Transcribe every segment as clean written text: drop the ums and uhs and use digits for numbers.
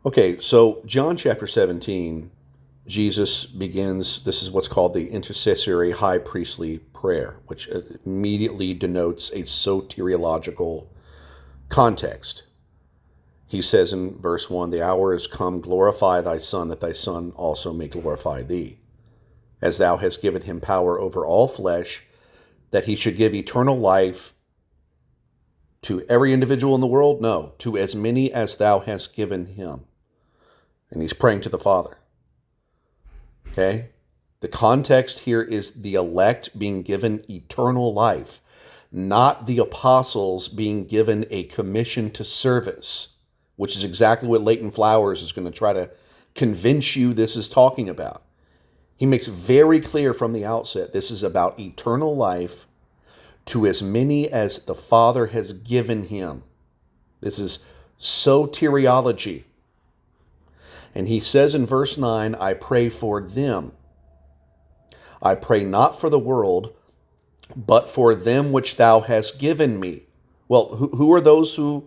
Okay, so John chapter 17, Jesus begins, this is what's called the intercessory high priestly prayer, which immediately denotes a soteriological context. He says in verse 1, "The hour is come, glorify thy Son, that thy Son also may glorify thee, as thou hast given him power over all flesh, that he should give eternal life to every individual in the world? No, to as many as thou hast given him." And he's praying to the Father. Okay? The context here is the elect being given eternal life, not the apostles being given a commission to service, which is exactly what Leighton Flowers is going to try to convince you this is talking about. He makes very clear from the outset this is about eternal life to as many as the Father has given him. This is soteriology. And he says in verse 9, "I pray for them. I pray not for the world, but for them which thou hast given me." Well, who are those who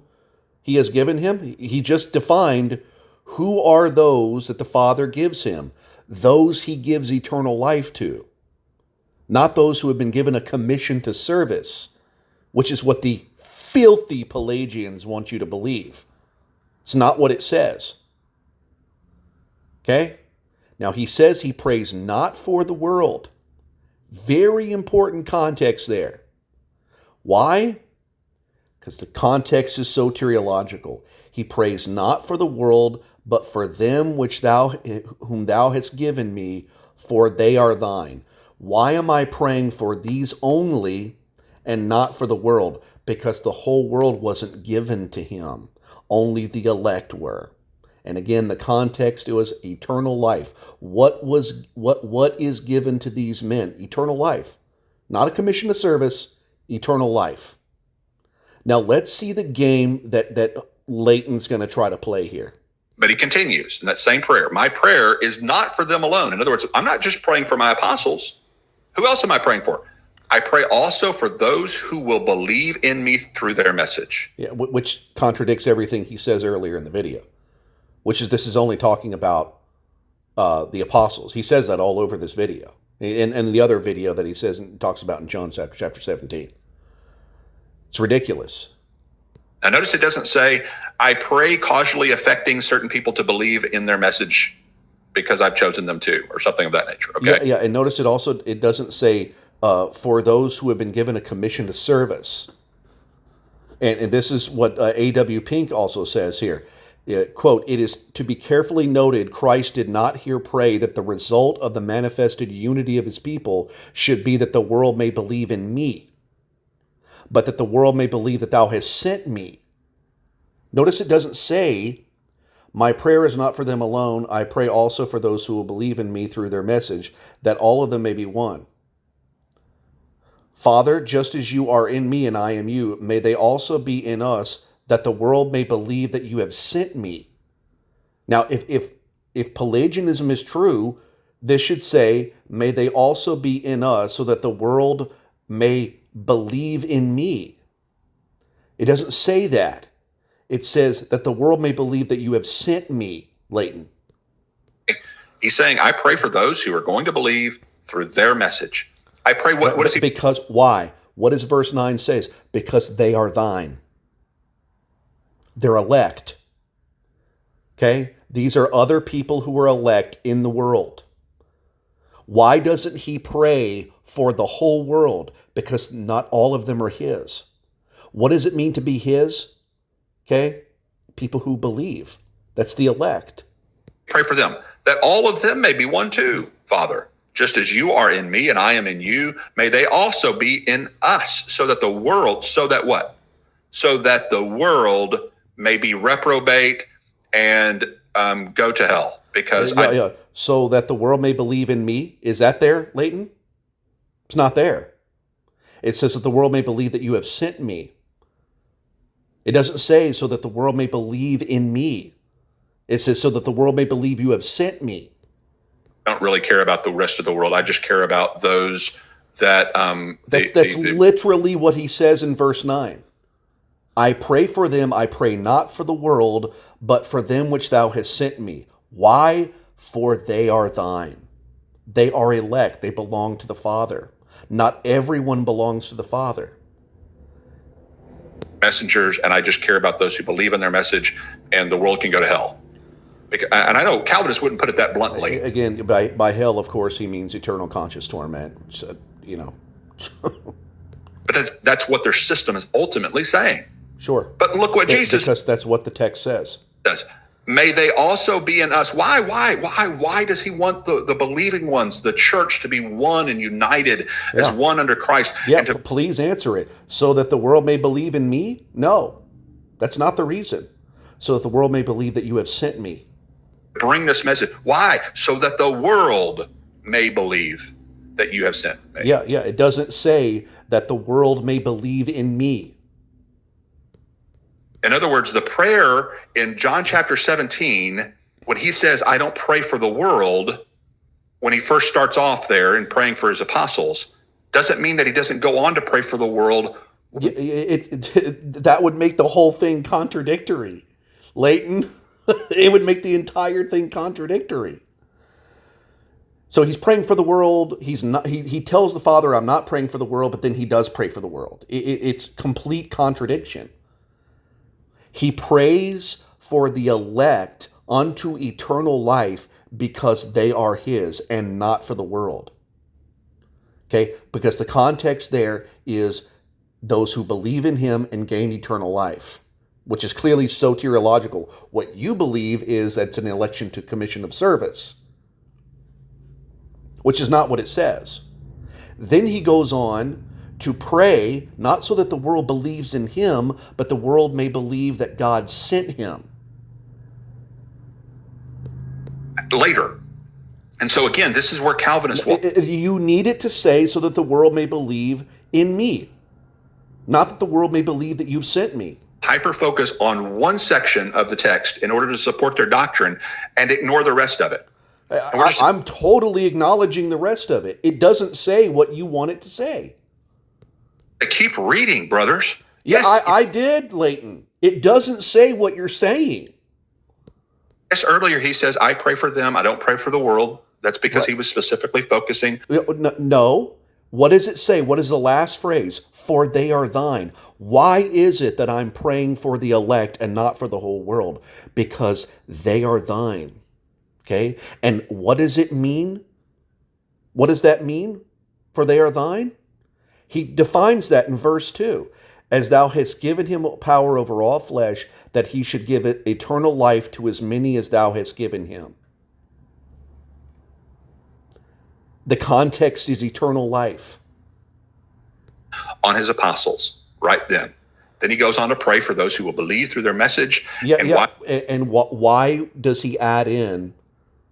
he has given him? He just defined who are those that the Father gives him. Those he gives eternal life to. Not those who have been given a commission to service, which is what the filthy Pelagians want you to believe. It's not what it says. Okay? Now he says he prays not for the world. Very important context there. Why? Because the context is soteriological. He prays not for the world, but for them whom thou hast given me, for they are thine. Why am I praying for these only and not for the world? Because the whole world wasn't given to him. Only the elect were. And again, the context was eternal life. What is given to these men? Eternal life. Not a commission of service, eternal life. Now let's see the game that Leighton's going to try to play here. But he continues in that same prayer. My prayer is not for them alone. In other words, I'm not just praying for my apostles. Who else am I praying for? I pray also for those who will believe in me through their message. Yeah, which contradicts everything he says earlier in the video. This is only talking about the apostles. He says that all over this video. And the other video that he says and talks about in John chapter 17. It's ridiculous. Now notice it doesn't say, I pray causally affecting certain people to believe in their message because I've chosen them to, or something of that nature. Okay. Yeah, and notice it doesn't say for those who have been given a commission to service. And this is what A.W. Pink also says here. Quote, "It is to be carefully noted, Christ did not here pray that the result of the manifested unity of his people should be that the world may believe in me, but that the world may believe that thou hast sent me." Notice it doesn't say, "My prayer is not for them alone. I pray also for those who will believe in me through their message, that all of them may be one. Father, just as you are in me and I am you, may they also be in us, that the world may believe that you have sent me." Now, if Pelagianism is true, this should say, "May they also be in us, so that the world may believe in me." It doesn't say that. It says that the world may believe that you have sent me, Leighton. He's saying, I pray for those who are going to believe through their message. I pray, what is he? Because, why? What does verse 9 says? Because they are thine. They're elect. Okay? These are other people who are elect in the world. Why doesn't he pray for the whole world? Because not all of them are his. What does it mean to be his? Okay? People who believe. That's the elect. Pray for them, that all of them may be one too, Father. Just as you are in me and I am in you, may they also be in us, so that the world, so that what? So that the world may be reprobate and go to hell. Because so that the world may believe in me. Is that there, Leighton? It's not there. It says that the world may believe that you have sent me. It doesn't say so that the world may believe in me. It says so that the world may believe you have sent me. I don't really care about the rest of the world. I just care about those that... That's literally what he says in verse 9. I pray for them, I pray not for the world, but for them which thou hast sent me. Why? For they are thine. They are elect. They belong to the Father. Not everyone belongs to the Father. Messengers, and I just care about those who believe in their message, and the world can go to hell. And I know Calvinists wouldn't put it that bluntly. Again, by hell, of course, he means eternal conscious torment. So, But that's what their system is ultimately saying. Sure. But look what Jesus Because that's what the text says. Does. May they also be in us. Why does he want the believing ones, the church, to be one and united as one under Christ? Yeah, and please answer it. So that the world may believe in me? No, that's not the reason. So that the world may believe that you have sent me. Bring this message. Why? So that the world may believe that you have sent me. Yeah. It doesn't say that the world may believe in me. In other words, the prayer in John chapter 17, when he says, I don't pray for the world, when he first starts off there and praying for his apostles, doesn't mean that he doesn't go on to pray for the world. That would make the whole thing contradictory. Leighton, it would make the entire thing contradictory. So he's praying for the world. He's not. He tells the Father, I'm not praying for the world, but then he does pray for the world. It's complete contradiction. He prays for the elect unto eternal life because they are his and not for the world. Okay? Because the context there is those who believe in him and gain eternal life, which is clearly soteriological. What you believe is that it's an election to commission of service, which is not what it says. Then he goes on to pray, not so that the world believes in him, but the world may believe that God sent him. Later. And so again, this is where Calvinists will... You need it to say so that the world may believe in me, not that the world may believe that you've sent me. Hyper-focus on one section of the text in order to support their doctrine and ignore the rest of it. I'm totally acknowledging the rest of it. It doesn't say what you want it to say. Keep reading, brothers. Yes, I did, Leighton. It doesn't say what you're saying. Yes, earlier he says, I pray for them. I don't pray for the world. That's because he was specifically focusing. No. What does it say? What is the last phrase? For they are thine. Why is it that I'm praying for the elect and not for the whole world? Because they are thine. Okay? And what does it mean? What does that mean? For they are thine? He defines that in verse 2. As thou hast given him power over all flesh, that he should give it eternal life to as many as thou hast given him. The context is eternal life. On his apostles, right then. Then he goes on to pray for those who will believe through their message. Why does he add in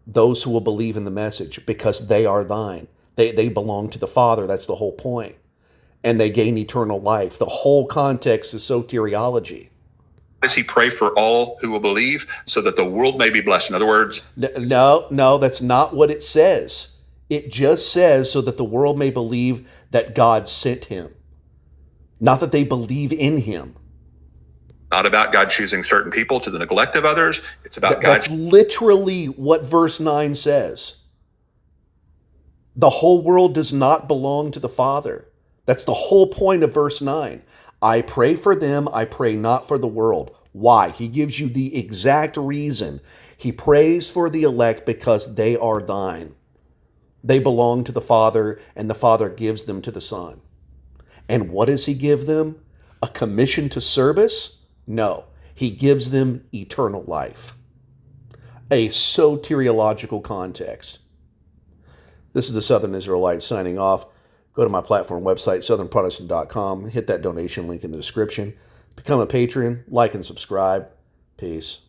those who will believe in the message? Because they are thine. They belong to the Father. That's the whole point. And they gain eternal life. The whole context is soteriology. Does he pray for all who will believe so that the world may be blessed? In other words... No, that's not what it says. It just says so that the world may believe that God sent him. Not that they believe in him. Not about God choosing certain people to the neglect of others. It's about God... That's literally what verse 9 says. The whole world does not belong to the Father. That's the whole point of verse 9. I pray for them, I pray not for the world. Why? He gives you the exact reason. He prays for the elect because they are thine. They belong to the Father, and the Father gives them to the Son. And what does he give them? A commission to service? No. He gives them eternal life. A soteriological context. This is the Southern Israelite signing off. Go to my platform website, southernprotestant.com. Hit that donation link in the description. Become a patron, like and subscribe. Peace.